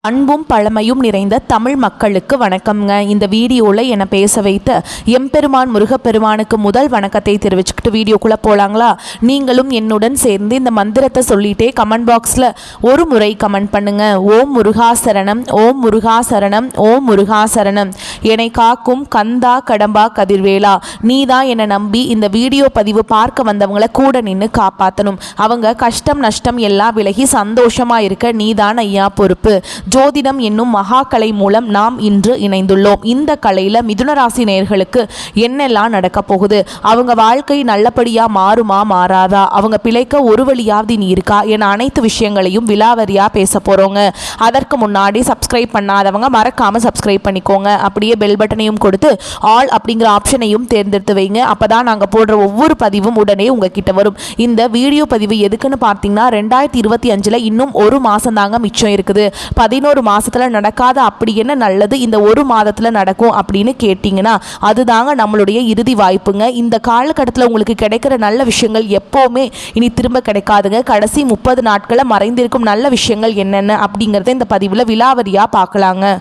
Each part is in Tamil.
அன்பும் பழமையும் நிறைந்த தமிழ் மக்களுக்கு வணக்கம்ங்க. இந்த வீடியோவில் என்னை பேச வைத்த எம்பெருமான் முருகப்பெருமானுக்கு முதல் வணக்கத்தை தெரிவிச்சுக்கிட்டு வீடியோக்குள்ளே போகலாங்களா? நீங்களும் என்னுடன் சேர்ந்து இந்த மந்திரத்தை சொல்லிட்டே கமெண்ட் பாக்ஸில் ஒரு முறை கமெண்ட் பண்ணுங்க. ஓம் முருகாசரணம், ஓம் முருகாசரணம், ஓம் முருகாசரணம். என்னை காக்கும் கந்தா கடம்பா கதிர்வேலா, நீ தான் என்னை நம்பி இந்த வீடியோ பதிவு பார்க்க வந்தவங்களை கூட நின்று காப்பாற்றணும். அவங்க கஷ்டம் நஷ்டம் எல்லாம் விலகி சந்தோஷமாக இருக்க நீ தான் ஐயா பொறுப்பு. ஜோதிடம் என்னும் மகாக்கலை மூலம் நாம் இன்று இணைந்துள்ளோம். இந்த கலையில் மிதுனராசி நேயர்களுக்கு என்னெல்லாம் நடக்க போகுது, அவங்க வாழ்க்கை நல்லபடியாக மாறுமா மாறாதா, அவங்க பிழைக்க ஒரு வழியாவது நீ இருக்கா என அனைத்து விஷயங்களையும் விலாவரியாக பேச போகிறோங்க. அதற்கு முன்னாடி சப்ஸ்கிரைப் பண்ணாதவங்க மறக்காமல் சப்ஸ்கிரைப் பண்ணிக்கோங்க. அப்படியே பெல் பட்டனையும் கொடுத்து ஆல் அப்படிங்கிற ஆப்ஷனையும் தேர்ந்தெடுத்து வைங்க. அப்போ தான் நாங்கள் போடுற ஒவ்வொரு பதிவும் உடனே உங்ககிட்ட வரும். இந்த வீடியோ பதிவு எதுக்குன்னு பார்த்தீங்கன்னா 2025 இன்னும் ஒரு மாதம் தாங்க மிச்சம் இருக்குது. 11 மாதத்தில் நடக்காத அப்படி என்ன நல்லது இந்த ஒரு மாதத்தில் நடக்கும் அப்படின்னு கேட்டிங்கன்னா அதுதாங்க நம்மளுடைய இறுதி வாய்ப்புங்க. இந்த காலகட்டத்தில் உங்களுக்கு கிடைக்கிற நல்ல விஷயங்கள் எப்போவுமே இனி திரும்ப கிடைக்காதுங்க. கடைசி 30 நாட்களில் மறைந்திருக்கும் நல்ல விஷயங்கள் என்னென்ன அப்படிங்கிறத இந்த பதிவில் விலாவரியாக பார்க்கலாங்க.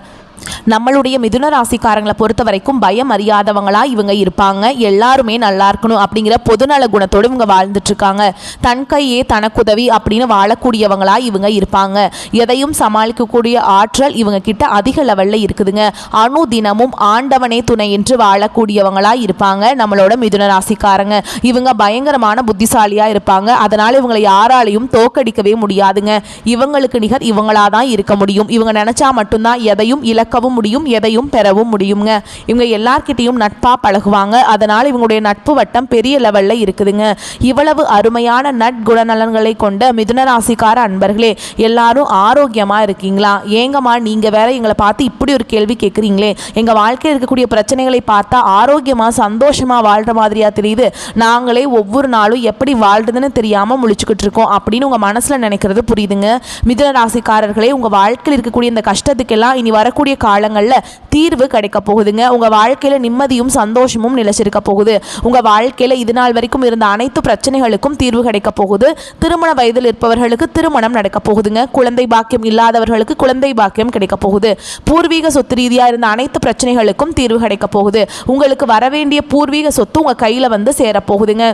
நம்மளுடைய மிதுன ராசிக்காரங்களை பொறுத்த வரைக்கும் பயம் அறியாதவங்களா இவங்க இருப்பாங்க. எல்லாருமே நல்லா இருக்கணும் அப்படிங்கிற பொதுநல குணத்தோடு இவங்க வாழ்ந்துட்டு இருக்காங்க. தன் கையே தனக்குதவி அப்படின்னு வாழக்கூடியவங்களா இவங்க இருப்பாங்க. எதையும் சமாளிக்கக்கூடிய ஆற்றல் இவங்க கிட்ட அதிக லெவல்ல இருக்குதுங்க. அணு தினமும் ஆண்டவனே துணை என்று வாழக்கூடியவங்களா இருப்பாங்க நம்மளோட மிதுன ராசிக்காரங்க. இவங்க பயங்கரமான புத்திசாலியா இருப்பாங்க. அதனால இவங்களை யாராலையும் தோக்கடிக்கவே முடியாதுங்க. இவங்களுக்கு நிகர் இவங்களாதான் இருக்க முடியும். இவங்க நினைச்சா மட்டும்தான் எதையும் இழக்கவும் முடியும், எதையும் பெறவும் முடியுங்க. இவங்க எல்லார்கிட்டையும் நட்பா பழகுவாங்க. அதனால இவங்களுடைய நட்பு வட்டம் பெரிய லெவல்ல இருக்குதுங்க. இவ்வளவு அருமையான நற்குணநலன்களை கொண்ட மிதுன ராசிக்கார அன்பர்களே, எல்லாரும் ஆரோக்கியமா இருக்கீங்களா? ஏங்கம்மா நீங்க வேற எங்களை பார்த்து இப்படி ஒரு கேள்வி கேட்குறீங்களே, எங்க வாழ்க்கையில் இருக்கக்கூடிய பிரச்சனைகளை பார்த்தா ஆரோக்கியமா சந்தோஷமா வாழ்ற மாதிரியா தெரியுது, நாங்களே ஒவ்வொரு நாளும் எப்படி வாழ்றதுன்னு தெரியாம முழிச்சுக்கிட்டு இருக்கோம் அப்படின்னு உங்க மனசுல நினைக்கிறது புரியுதுங்க. மிதுன ராசிக்காரர்களே, உங்க வாழ்க்கையில் இருக்கக்கூடிய இந்த கஷ்டத்துக்கெல்லாம் இனி வரக்கூடிய காலங்களில் தீர்வு கிடைக்க போகுதுங்க. உங்க வாழ்க்கையில நிம்மதியும் சந்தோஷமும் நிலைச்சிருக்க போகுது. உங்க வாழ்க்கையில இது நாள் வரைக்கும் இருந்த அனைத்து பிரச்சனைகளுக்கும் தீர்வு கிடைக்க போகுது. திருமண வயதில் இருப்பவர்களுக்கு திருமணம் நடக்க போகுதுங்க. குழந்தை பாக்கியம் இல்லாதவர்களுக்கு குழந்தை பாக்கியம் கிடைக்க போகுது. பூர்வீக சொத்து ரீதியா இருந்த அனைத்து பிரச்சனைகளுக்கும் தீர்வு கிடைக்க போகுது. உங்களுக்கு வரவேண்டிய பூர்வீக சொத்து உங்க கையில வந்து சேரப்போகுதுங்க.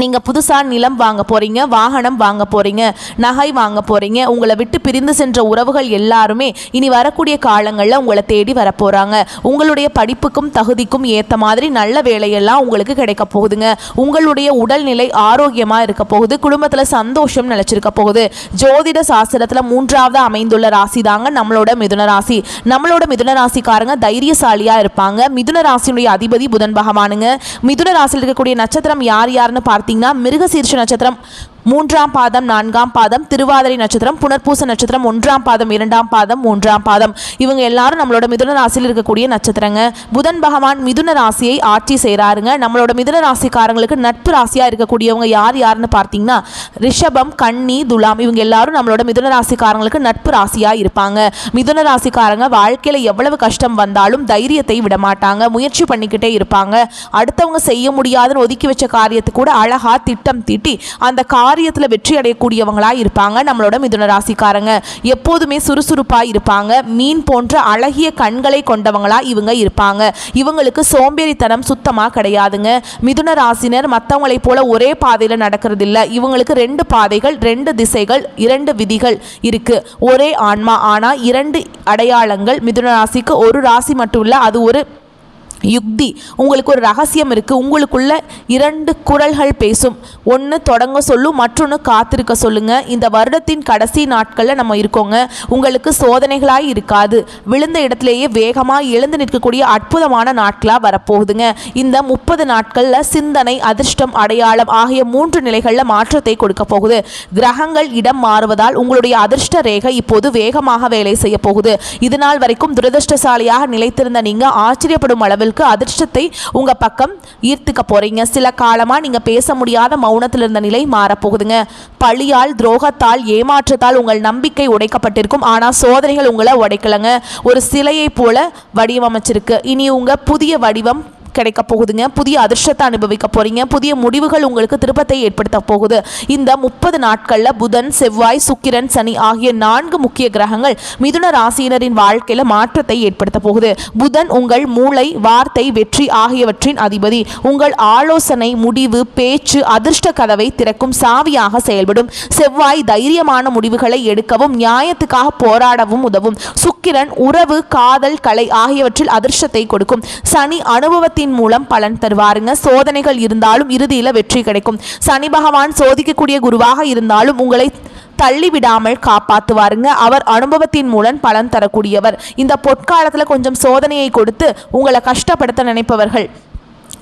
நீங்கள் புதுசாக நிலம் வாங்க போகிறீங்க, வாகனம் வாங்க போகிறீங்க, நகை வாங்க போகிறீங்க. உங்களை விட்டு பிரிந்து சென்ற உறவுகள் எல்லாருமே இனி வரக்கூடிய காலங்களில் உங்களை தேடி வரப்போகிறாங்க. உங்களுடைய படிப்புக்கும் தகுதிக்கும் ஏற்ற மாதிரி நல்ல வேலையெல்லாம் உங்களுக்கு கிடைக்க போகுதுங்க. உங்களுடைய உடல்நிலை ஆரோக்கியமாக இருக்க போகுது. குடும்பத்தில் சந்தோஷம் நிலச்சிருக்க போகுது. ஜோதிட சாஸ்திரத்தில் 3வது அமைந்துள்ள ராசி தாங்க நம்மளோட மிதுன ராசி. நம்மளோட மிதுன ராசிக்காரங்க தைரியசாலியாக இருப்பாங்க. மிதுன ராசியுடைய அதிபதி புதன் பகவானுங்க. மிதுன ராசியில் இருக்கக்கூடிய நட்சத்திரம் யார் யாருன்னு பார்த்தீங்கன்னா மிருகசீர்ஷ நட்சத்திரம் 3ஆம் பாதம், 4ஆம் பாதம், திருவாதிரை நட்சத்திரம், புனர்பூச நட்சத்திரம் 1ஆம் பாதம், 2ஆம் பாதம், 3ஆம் பாதம். இவங்க எல்லாரும் நம்மளோட மிதுன ராசியில் இருக்கக்கூடிய நட்சத்திரங்க. புதன் பகவான் மிதுன ராசியை ஆட்சி செய்கிறாருங்க. நம்மளோட மிதுன ராசிக்காரங்களுக்கு நட்பு ராசியா இருக்கக்கூடியவங்க யார் யாருன்னு பார்த்தீங்கன்னா ரிஷபம், கன்னி, துலாம். இவங்க எல்லாரும் நம்மளோட மிதுன ராசிக்காரங்களுக்கு நட்பு ராசியா இருப்பாங்க. மிதுன ராசிக்காரங்க வாழ்க்கையில எவ்வளவு கஷ்டம் வந்தாலும் தைரியத்தை விட மாட்டாங்க. முயற்சி பண்ணிக்கிட்டே இருப்பாங்க. அடுத்தவங்க செய்ய முடியாதுன்னு ஒதுக்கி வச்ச காரியத்தை கூட அழகா திட்டம் தீட்டி அந்த காரியத்தில் வெற்றி அடையக்கூடியவங்களா இருப்பாங்க நம்மளோட மிதுன ராசிக்காரங்க. எப்போதுமே சுறுசுறுப்பா இருப்பாங்க. மீன் போன்ற அழகிய கண்களை கொண்டவங்களா இவங்க இருப்பாங்க. இவங்களுக்கு சோம்பேறித்தனம் சுத்தமா கிடையாதுங்க. மிதுன ராசினர் மற்றவங்களை போல ஒரே பாதையில நடக்கிறது இல்லை. இவங்களுக்கு 2 பாதைகள், 2 திசைகள், 2 விதிகள் இருக்கு. ஒரே ஆன்மா, ஆனா 2 அடையாளங்கள். மிதுன ராசிக்கு ஒரு ராசி மட்டும் இல்லை, அது ஒரு யுக்தி. உங்களுக்கு ஒரு ரகசியம் இருக்குது. உங்களுக்குள்ள 2 குரல்கள் பேசும். ஒன்று தொடங்க சொல்லும், மற்றொன்று காத்திருக்க சொல்லுங்க. இந்த வருடத்தின் கடைசி நாட்களில் நம்ம இருக்கோங்க. உங்களுக்கு சோதனைகளாக இருக்காது. விழுந்த இடத்துலேயே வேகமாக எழுந்து நிற்கக்கூடிய அற்புதமான நாட்களாக வரப்போகுதுங்க. இந்த 30 நாட்களில் சிந்தனை, அதிர்ஷ்டம், அடையாளம் ஆகிய 3 நிலைகளில் மாற்றத்தை கொடுக்க போகுது. கிரகங்கள் இடம் மாறுவதால் உங்களுடைய அதிர்ஷ்ட ரேகை இப்போது வேகமாக வேலை செய்ய போகுது. இதுநாள் வரைக்கும் துரதிருஷ்டசாலியாக நிலைத்திருந்த நீங்க ஆச்சரியப்படும் அளவில் அதிர்ஷ்டத்தை உங்க பக்கம் ஈர்த்துக்க போறீங்க. சில காலமா நீங்க பேச முடியாத மௌனத்தில் இருந்த நிலை மாறப்போகுதுங்க. பழியால், துரோகத்தால், ஏமாற்றத்தால் உங்கள் நம்பிக்கை உடைக்கப்பட்டிருக்கும். ஆனா சோதனைகள் உங்களை உடைக்கலங்க. ஒரு சிலையை போல வடிவமைச்சிருக்கு. இனி உங்க புதிய வடிவம் கிடைக்க போகுதுங்க. புதிய அதிர்ஷ்டத்தை அனுபவிக்க போறீங்க. புதிய முடிவுகள் உங்களுக்கு திருப்பத்தை ஏற்படுத்த போகுது. இந்த 30 நாட்கள்ல புதன், செவ்வாய், சுக்கிரன், சனி ஆகிய 4 முக்கிய கிரகங்கள் மிதுன ராசியினரின் வாழ்க்கையில மாற்றத்தை ஏற்படுத்த போகுது. புதன் உங்கள் மூளை, வார்த்தை, வெற்றி ஆகியவற்றின் அதிபதி. உங்கள் ஆலோசனை, முடிவு, பேச்சு அதிர்ஷ்ட கதவை திறக்கும் சாவியாக செயல்படும். செவ்வாய் தைரியமான முடிவுகளை எடுக்கவும் நியாயத்துக்காக போராடவும் உதவும். சுக்கிரன் உறவு, காதல், கலை ஆகியவற்றில் அதிர்ஷ்டத்தை கொடுக்கும். சனி அனுபவத்தின் மூலம் பலன் தருவாருங்க. சோதனைகள் இருந்தாலும் இறுதியில் வெற்றி கிடைக்கும். சனி பகவான் சோதிக்கக்கூடிய குருவாக இருந்தாலும் உங்களை தள்ளிவிடாமல் காப்பாற்றுவாருங்க. அவர் அனுபவத்தின் மூலம் பலன் தரக்கூடியவர். இந்த பொற்காலத்தில் கொஞ்சம் சோதனையை கொடுத்து உங்களை கஷ்டப்படுத்த நினைப்பவர்கள்,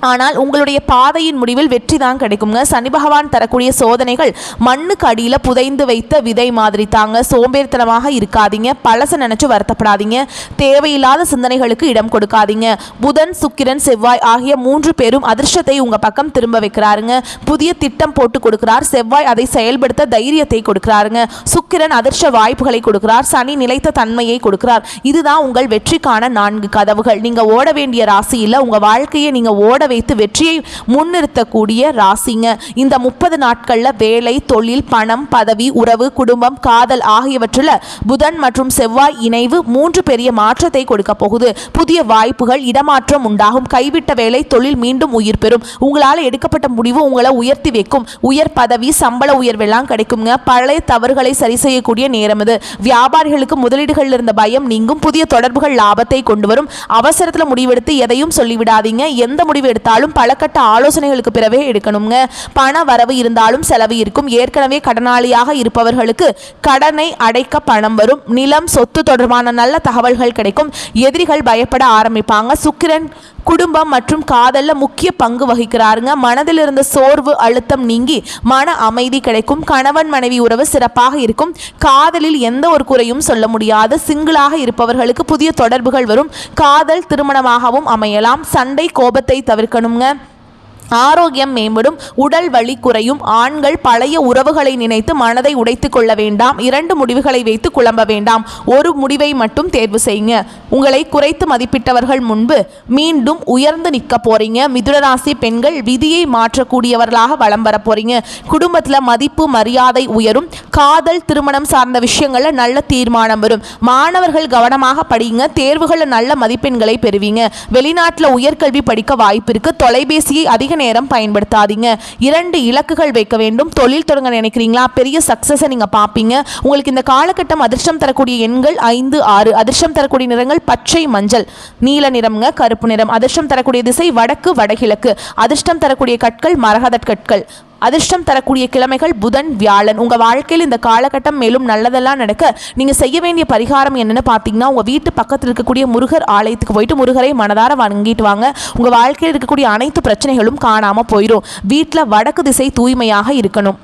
ஆனால் உங்களுடைய பாதையின் முடிவில் வெற்றி தான் கிடைக்குங்க. சனி பகவான் தரக்கூடிய சோதனைகள் மண்ணுக்கு அடியில் புதைந்து வைத்த விதை மாதிரி தாங்க. சோம்பேறித்தனமாக இருக்காதீங்க. பழச நினைச்சு வருத்தப்படாதீங்க. தேவையில்லாத சிந்தனைகளுக்கு இடம் கொடுக்காதீங்க. புதன், சுக்கிரன், செவ்வாய் ஆகிய 3 பேரும் அதிர்ஷ்டத்தை உங்க பக்கம் திரும்ப வைக்கிறாருங்க. புதிய திட்டம் போட்டு கொடுக்கிறார். செவ்வாய் அதை செயல்படுத்த தைரியத்தை கொடுக்கிறாருங்க. சுக்கிரன் அதிர்ஷ்ட வாய்ப்புகளை கொடுக்கிறார். சனி நிலைத்த தன்மையை கொடுக்கிறார். இதுதான் உங்கள் வெற்றிக்கான 4 கதவுகள். நீங்க ஓட வேண்டிய ராசி இல்லை, உங்க வாழ்க்கையை நீங்க ஓட வைத்து வெற்றியை முன்னிறுத்தக்கூடிய ராசிங்க. இந்த 30 நாட்கள்ல வேலை, தொழில், பணம், பதவி, உறவு, குடும்பம், காதல் ஆகியவற்றில் புதன் மற்றும் செவ்வாய் இணைவு 3 பெரிய மாற்றத்தை கொடுக்க போகுது. புதிய வாய்ப்புகள், இடமாற்றம் உண்டாகும். கைவிட்ட வேலை, தொழில் மீண்டும் உயிர் பெறும். உங்களால் எடுக்கப்பட்ட முடிவு உங்களை உயர்த்தி வைக்கும். உயர் பதவி, சம்பள உயர்வெல்லாம் கிடைக்குங்க. பழைய தவறுகளை சரி செய்யக்கூடிய நேரம் இது. வியாபாரிகளுக்கு முதலீடுகளில் இருந்த பயம் நீங்கும். புதிய தொடர்புகள் லாபத்தை கொண்டு வரும். அவசரத்தில் முடிவெடுத்து எதையும் சொல்லிவிடாதீங்க. எந்த முடிவு எடுத்தாலும் பலகட்ட ஆலோசனைகளுக்கு பிறவே எடுக்கணுங்க. பண வரவு இருந்தாலும் செலவு இருக்கும். ஏற்கனவே கடனாளியாக இருப்பவர்களுக்கு கடனை அடைக்க பணம் வரும். நிலம், சொத்து தொடர்பான நல்ல தகவல்கள் கிடைக்கும். எதிரிகள் பயப்பட ஆரம்பிப்பாங்க. சுக்கிரன் குடும்பம் மற்றும் காதல்ல முக்கிய பங்கு வகிக்கிறாருங்க. மனதில் இருந்த சோர்வு, அழுத்தம் நீங்கி மன அமைதி கிடைக்கும். கணவன் மனைவி உறவு சிறப்பாக இருக்கும். காதலில் எந்த ஒரு குறையும் சொல்ல முடியாது. சிங்கிளாக இருப்பவர்களுக்கு புதிய தொடர்புகள் வரும். காதல் திருமணமாகவும் அமையலாம். சண்டை, கோபத்தை தவிர்க்கணுங்க. ஆரோக்கியம் மேம்படும். உடல் வலி குறையும். ஆண்கள் பழைய உறவுகளை நினைத்து மனதை உடைத்துக் கொள்ள வேண்டாம். 2 முடிவுகளை வைத்து குழம்ப வேண்டாம். ஒரு முடிவை மட்டும் தேர்வு செய்யுங்க. உங்களை குறைத்து மதிப்பிட்டவர்கள் முன்பு மீண்டும் உயர்ந்து நிற்க போறீங்க. மிதுனராசி பெண்கள் விதியை மாற்றக்கூடியவர்களாக வலம் வர போறீங்க. குடும்பத்தில் மதிப்பு, மரியாதை உயரும். காதல், திருமணம் சார்ந்த விஷயங்கள்ல நல்ல தீர்மானம் வரும். மாணவர்கள் கவனமாக படிங்க. தேர்வுகளில் நல்ல மதிப்பெண்களை பெறுவீங்க. வெளிநாட்டில் உயர்கல்வி படிக்க வாய்ப்பு இருக்கு. தொலைபேசியை அதிக நேரம் பயன்படுத்தாதீங்க. 2 இலக்குகள் வைக்க வேண்டும். தொழில் தொடங்க நினைக்கிறீங்களா? பெரிய சக்சஸை நீங்க பாப்பீங்க. உங்களுக்கு இந்த காலகட்டம் அதிர்ஷ்டம் தரக்கூடிய எண்கள் 5, 6. அதிர்ஷ்டம் தரக்கூடிய நிறங்கள் பச்சை, மஞ்சள், நீல நிறம்ங்க, கருப்பு நிறம். அதிர்ஷ்டம் தரக்கூடிய திசை வடக்கு, வடகிழக்கு. அதிர்ஷ்டம் தரக்கூடிய கற்கள் மரகத கற்கள். அதிர்ஷ்டம் தரக்கூடிய கிழமைகள் புதன், வியாழன். உங்கள் வாழ்க்கையில் இந்த காலகட்டம் மேலும் நல்லதெல்லாம் நடக்க நீங்கள் செய்ய வேண்டிய பரிகாரம் என்னென்னு பார்த்தீங்கன்னா, உங்கள் வீட்டு பக்கத்தில் இருக்கக்கூடிய முருகர் ஆலயத்துக்கு போயிட்டு முருகரை மனதார வணங்கிட்டு வாங்க. உங்கள் வாழ்க்கையில் இருக்கக்கூடிய அனைத்து பிரச்சனைகளும் காணாமல் போயிடும். வீட்டில் வடக்கு திசை தூய்மையாக இருக்கணும்.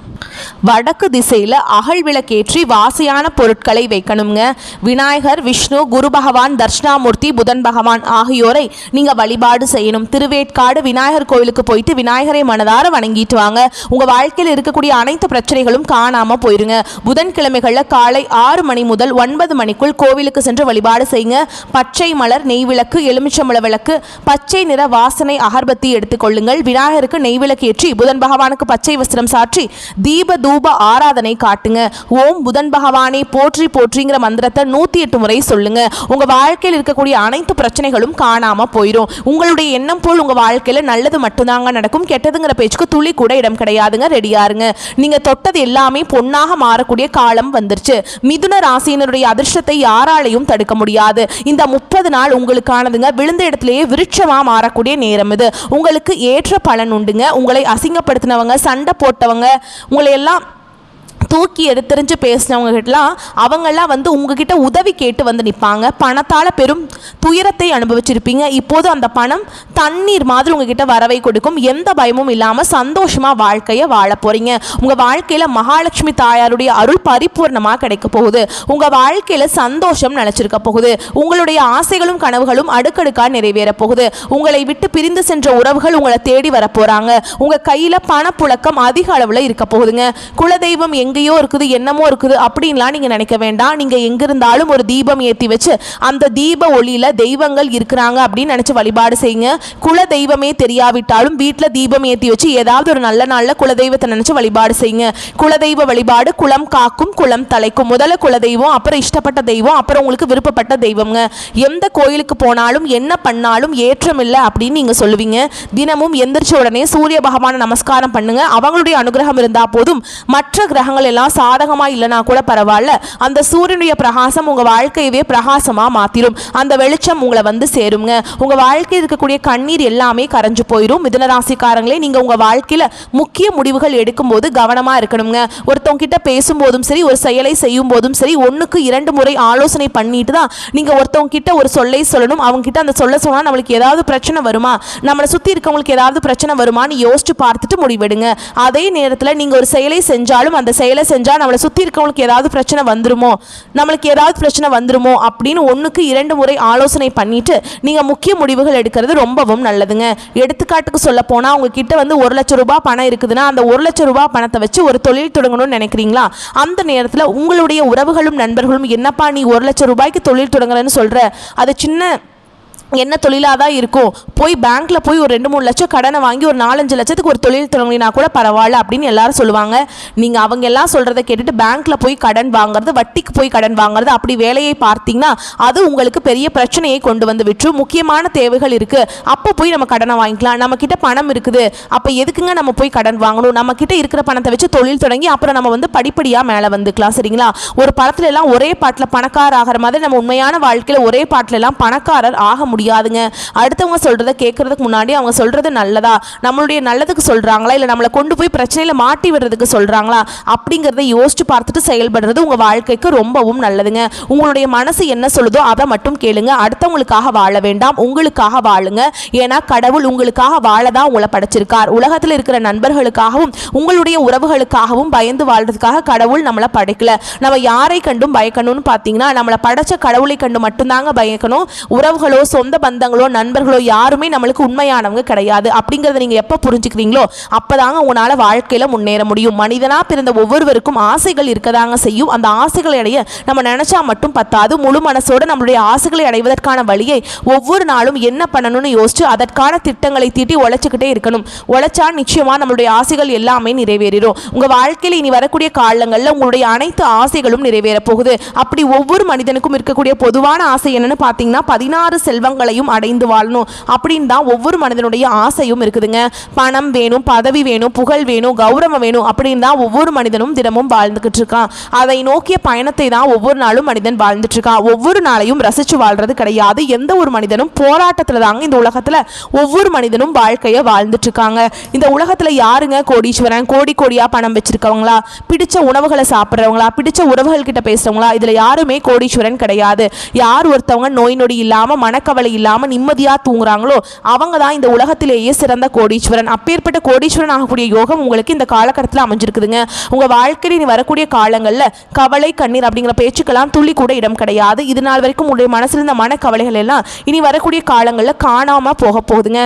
வடக்கு திசையில் அகல் விளக்கேற்றி வாசியான பொருட்களை வைக்கணுங்க. விநாயகர், விஷ்ணு, குரு பகவான், தர்ஷனாமூர்த்தி, புதன் பகவான் ஆகியோரை நீங்கள் வழிபாடு செய்யணும். திருவேற்காடு விநாயகர் கோவிலுக்கு போயிட்டு விநாயகரை மனதார வணங்கிட்டு வாங்க. உங்கள் வாழ்க்கையில் இருக்கக்கூடிய அனைத்து பிரச்சனைகளும் காணாமல் போயிருங்க. புதன்கிழமைகளில் காலை 6 மணி முதல் 9 மணிக்குள் கோவிலுக்கு சென்று வழிபாடு செய்யுங்க. பச்சை மலர், நெய் விளக்கு, எலுமிச்சம்பழ விளக்கு, பச்சை நிற வாசனை அகர்பத்தி எடுத்துக்கொள்ளுங்கள். விநாயகருக்கு நெய் விளக்கு ஏற்றி புதன் பகவானுக்கு பச்சை வஸ்திரம் சாற்றி தீப தூப ஆராதனை காட்டுங்க. ஓம் புதன் பகவானை போற்றி போற்றிங்கிற மந்திரத்தை 108 முறை சொல்லுங்க. உங்க வாழ்க்கையில் இருக்கக்கூடிய அனைத்து பிரச்சனைகளும் காணாம போயிடும். உங்களுடைய எண்ணம் போல் உங்க வாழ்க்கையில நல்லது மட்டும்தாங்க நடக்கும். கெட்டதுங்கிற பேச்சுக்கு துளி கூட இடம் கிடையாதுங்க. ரெடியாருங்க. நீங்க தொட்டது எல்லாமே பொன்னாக மாறக்கூடிய காலம் வந்துருச்சு. மிதுன ராசியினருடைய அதிர்ஷ்டத்தை யாராலையும் தடுக்க முடியாது. இந்த 30 நாள் உங்களுக்கானதுங்க. விழுந்த இடத்திலேயே விருட்சமா மாறக்கூடிய நேரம் இது. உங்களுக்கு ஏற்ற பலன் உண்டுங்க. உங்களை அசிங்கப்படுத்தினவங்க, சண்டை போட்டவங்க, உங்களை எல்லாம் தூக்கி எடுத்தறிஞ்சு பேசினவங்க கிட்டலாம் அவங்கெல்லாம் வந்து உங்ககிட்ட உதவி கேட்டு வந்து நிற்பாங்க. பணத்தால் பெரும் துயரத்தை அனுபவிச்சிருப்பீங்க. இப்போது அந்த பணம் தண்ணீர் மாதிரி உங்ககிட்ட வரவை கொடுக்கும். எந்த பயமும் இல்லாமல் சந்தோஷமாக வாழ்க்கையை வாழ போகிறீங்க. உங்கள் வாழ்க்கையில் மகாலட்சுமி தாயாருடைய அருள் பரிபூர்ணமாக கிடைக்க போகுது. உங்கள் வாழ்க்கையில் சந்தோஷம் நிலச்சிருக்க போகுது. உங்களுடைய ஆசைகளும் கனவுகளும் அடுக்கடுக்காக நிறைவேற போகுது. உங்களை விட்டு பிரிந்து சென்ற உறவுகள் உங்களை தேடி வர போகிறாங்க. உங்கள் கையில் பணப்புழக்கம் அதிக அளவில் இருக்க போகுதுங்க. குலதெய்வம் எங்கேயோ எப்படியோ இருக்குது, என்னமோ இருக்குது அப்படின்லாம் நீங்க நினைக்க வேண்டாம். நீங்க எங்க இருந்தாலும் ஒரு தீபம் ஏற்றி வச்சு அந்த தீப ஒளியில தெய்வங்கள் இருக்கிறாங்க அப்படின்னு நினைச்சு வழிபாடு செய்யுங்க. குல தெய்வமே தெரியாவிட்டாலும் வீட்டில் தீபம் ஏற்றி வச்சு ஏதாவது ஒரு நல்ல நாளில் குலதெய்வத்தை நினைச்சு வழிபாடு செய்யுங்க. குலதெய்வ வழிபாடு குலம் காக்கும் குலம் தலைக்கும். முதல்ல குலதெய்வம், அப்புறம் இஷ்டப்பட்ட தெய்வம், அப்புறம் உங்களுக்கு விருப்பப்பட்ட தெய்வங்க. எந்த கோயிலுக்கு போனாலும் என்ன பண்ணாலும் ஏற்றம் இல்லை அப்படின்னு நீங்க சொல்லுவீங்க. தினமும் எந்திரிச்ச உடனே சூரிய பகவானை நமஸ்காரம் பண்ணுங்க. அவங்களுடைய அனுகிரகம் இருந்தா போதும். மற்ற கிரகங்கள் எல்லாம் சாதகமா இல்லைனா கூட பரவாயில்ல, அந்த சூரியனுடைய பிரகாசம் உங்க வாழ்க்கையவே பிரகாசமா மாத்திரும். அந்த வெளிச்சம் உங்களை வந்து சேருங்க. உங்க வாழ்க்கையில் இருக்கக்கூடிய கண்ணீர் எல்லாமே கரைஞ்சு போயிடும். மிதுனராசிக்காரங்களே, நீங்க உங்க வாழ்க்கையில முக்கிய முடிவுகள் எடுக்கும் போது கவனமா இருக்கணுங்க. ஒருத்தவங்க கிட்ட பேசும்போதும் சரி, ஒரு செயலை செய்யும் போதும் சரி, 1க்கு 2 முறை ஆலோசனை பண்ணிட்டு தான் நீங்க ஒருத்தவங்க கிட்ட ஒரு சொல்லை சொல்லணும். அவங்க கிட்ட அந்த சொல்ல சொன்னா நம்மளுக்கு ஏதாவது பிரச்சனை வருமா, நம்மளை சுத்தி இருக்கவங்களுக்கு ஏதாவது பிரச்சனை வருமானு யோசிச்சு பார்த்துட்டு முடிவெடுங்க. அதே நேரத்தில் நீங்க ஒரு செயலை செஞ்சாலும் அந்த செயலை செஞ்சா நம்மளை சுத்தி இருக்கவங்களுக்கு ஏதாவது பிரச்சனை வந்துருமோ, நம்மளுக்கு ஏதாவது பிரச்சனை வந்துருமோ அப்படின்னு 1க்கு 2 முறை ஆலோசனை பண்ணிட்டு நீங்க முக்கிய முடிவுகள் எடுக்கிறது ரொம்பவும் நல்லதுங்க. எடுத்துக்காட்டுக்கு சொல்ல போனா, உங்ககிட்ட வந்து 1 லட்சம் ரூபாய் பணம் இருக்குதுன்னா அந்த 1 லட்சம் ரூபாய் பணத்தை வச்சு ஒரு தொழில் தொடங்கணும்னு நினைக்கிறீங்களா, அந்த நேரத்தில் உங்களுடைய உறவுகளும் நண்பர்களும் என்னப்பா நீ 1 லட்சம் ரூபாய்க்கு தொழில் தொடங்குறேன்னு சொல்ற, அது சின்ன என்ன தொழிலாக தான் இருக்கும், போய் பேங்க்கில் போய் ஒரு 2-3 லட்சம் கடனை வாங்கி ஒரு 4-5 லட்சத்துக்கு ஒரு தொழில் தொடங்கினா கூட பரவாயில்ல அப்படின்னு எல்லாரும் சொல்லுவாங்க. நீங்கள் அவங்க எல்லாம் சொல்கிறத கேட்டுட்டு பேங்க்கில் போய் கடன் வாங்குறது, வட்டிக்கு போய் கடன் வாங்குறது, அப்படி வேலையை பார்த்தீங்கன்னா அது உங்களுக்கு பெரிய பிரச்சனையை கொண்டு வந்து விட்டுரும். முக்கியமான தேவைகள் இருக்குது, அப்போ போய் நம்ம கடனை வாங்கிக்கலாம். நம்மக்கிட்ட பணம் இருக்குது, அப்போ எதுக்குங்க நம்ம போய் கடன் வாங்கணும், நம்மக்கிட்ட இருக்கிற பணத்தை வச்சு தொழில் தொடங்கி அப்புறம் நம்ம வந்து படிப்படியாக மேலே வந்துக்கலாம். சரிங்களா? ஒரு படத்துல எல்லாம் ஒரே பாட்டில் பணக்காரர் ஆகிற மாதிரி நம்ம உண்மையான வாழ்க்கையில் ஒரே பாட்டில் எல்லாம் பணக்காரர் ஆக முடியாதுங்க. அடுத்தவங்க சொல்றத கேட்கறதுக்கு முன்னாடி அவங்க சொல்றது நல்லதா, நம்மளுடைய நல்லதுக்கு சொல்றாங்களா, இல்ல நம்மளை கொண்டு போய் பிரச்சனையில மாட்டி விடுறதுக்கு சொல்றாங்களா அப்படிங்கறத யோசிச்சு பார்த்துட்டு செயல்படுறது உங்க வாழ்க்கைக்கு ரொம்பவும் நல்லதுங்க. உங்களுடைய மனசு என்ன சொல்லுதோ அதை மட்டும் கேளுங்க. அடுத்தவங்களுக்காக வாழ வேண்டாம், உங்களுக்காக வாழுங்க. ஏன்னா கடவுள் உங்களுக்காக வாழதான் உங்களை படைச்சிருக்கார். உலகத்தில் இருக்கிற நண்பர்களுக்காகவும் உங்களுடைய உறவுகளுக்காகவும் பயந்து வாழ்றதுக்காக கடவுள் நம்மளை படைக்கல. நம்ம யாரை கண்டும் பயக்கணும்னு பார்த்தீங்கன்னா, நம்மளை படைச்ச கடவுளை கண்டு மட்டும்தாங்க பயக்கணும். உறவுகளோ சொந்த பந்தங்களோ நண்பர்களோ யாருமே நம்மளுக்கு உண்மையானவங்க கிடையாது. அப்படிங்கறத நீங்க எப்ப புரிஞ்சுக்கிறீங்களோ அப்பதாங்க உங்களால வாழ்க்கையில முன்னேற முடியும். மனிதனா பிறந்த ஒவ்வொருவருக்கும் ஆசைகள் இருக்கதாங்க செய்யும். அந்த ஆசைகளை அடைய நம்ம நினைச்சா மட்டும் பத்தாது. முழு மனசோட நம்மளுடைய ஆசைகளை அடைவதற்கான வழியை ஒவ்வொரு நாளும் என்ன பண்ணணும்னு யோசிச்சு அதற்கான திட்டங்களை தீட்டி உழைச்சுக்கிட்டே இருக்கணும். உழைச்சா நிச்சயமா நம்மளுடைய ஆசைகள் எல்லாமே நிறைவேறும். உங்க வாழ்க்கையில இனி வரக்கூடிய காலங்கள்ல உங்களுடைய அனைத்து ஆசைகளும் நிறைவேற போகுது. அப்படி ஒவ்வொரு மனிதனுக்கும் இருக்கக்கூடிய பொதுவான ஆசை என்னன்னு பாத்தீங்கன்னா, 16 செல்வங்களையும் அடைந்து வாழணும் அப்படின்னு தான் ஒவ்வொரு மனிதனுடைய ஆசையும் இருக்குதுங்க. பணம் வேணும், பதவி வேணும், புகழ் வேணும், கௌரவம் வேணும் அப்படின்னு தான் ஒவ்வொரு மனிதனும் தினமும் வாழ்ந்துகிட்டு இருக்கான். அதை நோக்கிய பயணத்தை தான் ஒவ்வொரு நாளும் மனிதன் வாழ்ந்துட்டு இருக்கான். ஒவ்வொரு நாளையும் ரசிச்சு வாழ்றது கிடையாது. எந்த ஒரு மனிதனும் போராட்டத்துல தாங்க இந்த உலகத்துல ஒவ்வொரு மனிதனும் வாழ்க்கைய வாழ்ந்துட்டு இருக்காங்க. இந்த உலகத்துல யாருங்க கோடீஸ்வரன், கோடி கோடியா பணம் வச்சிருக்கவங்களா, பிடிச்ச உணவுகளை சாப்பிட்றவங்களா, பிடிச்ச உறவுகள் கிட்ட பேசுறவங்களா, இதுல யாருமே கோடீஸ்வரன் கிடையாது. யார் ஒருத்தவங்க நோய் நொடி இல்லாம மனக்கவலை இல்லாம நிம்மதியா தூங்குறாங்களோ அவங்க தான் இந்த உலகத்திலேயே சிறந்த கோடீஸ்வரன். அப்பேற்பட்ட கோடீஸ்வரன் ஆகக்கூடிய யோகம் உங்களுக்கு இந்த காலகட்டத்தில் அமைஞ்சிருக்குதுங்க. உங்க வாழ்க்கையில் இனி வரக்கூடிய காலங்கள்ல கவலை கண்ணீர் அப்படிங்கிற பேச்சுக்கெல்லாம் துளி கூட இடம் கிடையாது. இது நாள் வரைக்கும் உங்களுடைய மனசுல இருந்த மனக்கவலைகள் எல்லாம் இனி வரக்கூடிய காலங்கள்ல காணாம போக போகுதுங்க.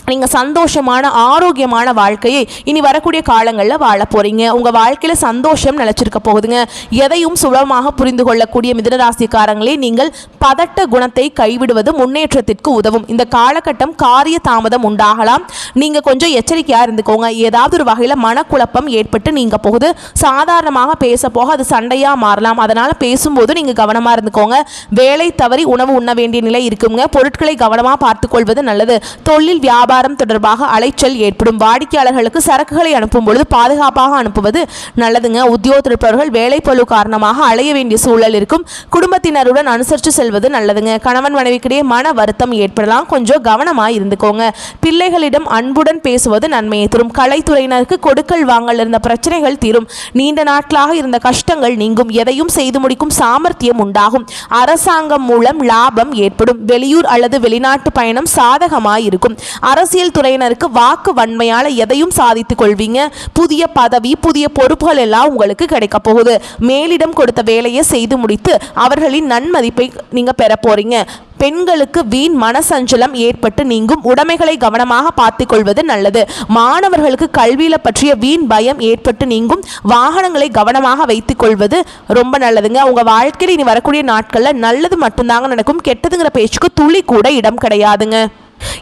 நீங்கள் சந்தோஷமான ஆரோக்கியமான வாழ்க்கையை இனி வரக்கூடிய காலங்களில் வாழ போகிறீங்க. உங்கள் வாழ்க்கையில் சந்தோஷம் நிலச்சிருக்க போகுதுங்க. எதையும் சுலபமாக புரிந்து கொள்ளக்கூடிய மிதுனராசிக்காரங்களே, நீங்கள் பதட்ட குணத்தை கைவிடுவது முன்னேற்றத்திற்கு உதவும். இந்த காலகட்டம் காரிய தாமதம் உண்டாகலாம். நீங்கள் கொஞ்சம் எச்சரிக்கையாக இருந்துக்கோங்க. ஏதாவது ஒரு வகையில் மனக்குழப்பம் ஏற்பட்டு நீங்கள் போகுது. சாதாரணமாக பேச போக அது சண்டையாக மாறலாம். அதனால் பேசும்போது நீங்கள் கவனமாக இருந்துக்கோங்க. வேலை தவறி உணவு உண்ண வேண்டிய நிலை இருக்குங்க. பொருட்களை கவனமாக பார்த்துக்கொள்வது நல்லது. தொழில் வியாபாரம் தொடர்பாக அலைச்சல் ஏற்படும். வாடிக்கையாளர்களுக்கு சரக்குகளை அனுப்பும் பொழுது பாதுகாப்பாக அனுப்புவது நல்லதுங்க. உத்தியோகத்தில் இருப்பவர்கள் வேலை பளு காரணமாக அலைய வேண்டிய சூழல் இருக்கும். குடும்பத்தினருடன் அனுசரித்து செல்வது நல்லதுங்க. கணவன் மனைவிக்கிடையே மன வருத்தம் ஏற்படலாம். கொஞ்சம் கவனமாக இருந்துக்கோங்க. பிள்ளைகளிடம் அன்புடன் பேசுவது நன்மையை தரும். கலைத்துறையினருக்கு கொடுக்கல் வாங்கல் இருந்த பிரச்சனைகள் தீரும். நீண்ட நாட்களாக இருந்த கஷ்டங்கள் நீங்கும். எதையும் செய்து முடிக்கும் சாமர்த்தியம் உண்டாகும். அரசாங்கம் மூலம் லாபம் ஏற்படும். வெளியூர் அல்லது வெளிநாட்டு பயணம் சாதகமாக இருக்கும். அரசியல் துறையினருக்கு வாக்கு வன்மையால எதையும் சாதித்துக் கொள்வீங்க. புதிய பதவி, புதிய பொறுப்புகள் எல்லாம் உங்களுக்கு கிடைக்க போகுது. மேலிடம் கொடுத்த வேலையை செய்து முடித்து அவர்களின் நன்மதிப்பை நீங்க பெற போறீங்க. பெண்களுக்கு வீண் மனசஞ்சலம் ஏற்பட்டு நீங்கும். உடைமைகளை கவனமாக பார்த்துக் கொள்வது நல்லது. மாணவர்களுக்கு கல்வியில பற்றிய வீண் பயம் ஏற்பட்டு நீங்கும். வாகனங்களை கவனமாக வைத்துக் கொள்வது ரொம்ப நல்லதுங்க. உங்க வாழ்க்கையில் இனி வரக்கூடிய நாட்கள்ல நல்லது மட்டும்தாங்க நடக்கும். கெட்டதுங்கிற பேச்சுக்கு துளி கூட இடம் கிடையாதுங்க.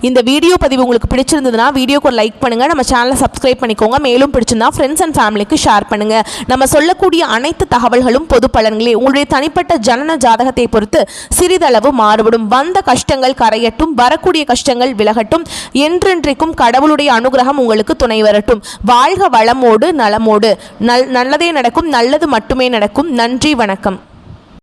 இந்த வீடியோ பதிவு உங்களுக்கு பிடிச்சிருந்ததுன்னா வீடியோக்கு ஒரு லைக் பண்ணுங்க, நம்ம சேனலை சப்ஸ்கிரைப் பண்ணிக்கோங்க. மேலும் பிடிச்சிருந்தா ஃப்ரெண்ட்ஸ் அண்ட் ஃபேமிலிக்கு ஷேர் பண்ணுங்க. நம்ம சொல்லக்கூடிய அனைத்து தகவல்களும் பொது பலன்களே. உங்களுடைய தனிப்பட்ட ஜனன ஜாதகத்தை பொறுத்து சிறிதளவு மாறுபடும். வந்த கஷ்டங்கள் கரையட்டும், வரக்கூடிய கஷ்டங்கள் விலகட்டும். என்றென்றைக்கும் கடவுளுடைய அனுகிரகம் உங்களுக்கு துணை வரட்டும். வாழ்க வளமோடு நலமோடு. நல்லதே நடக்கும், நல்லது மட்டுமே நடக்கும். நன்றி, வணக்கம்.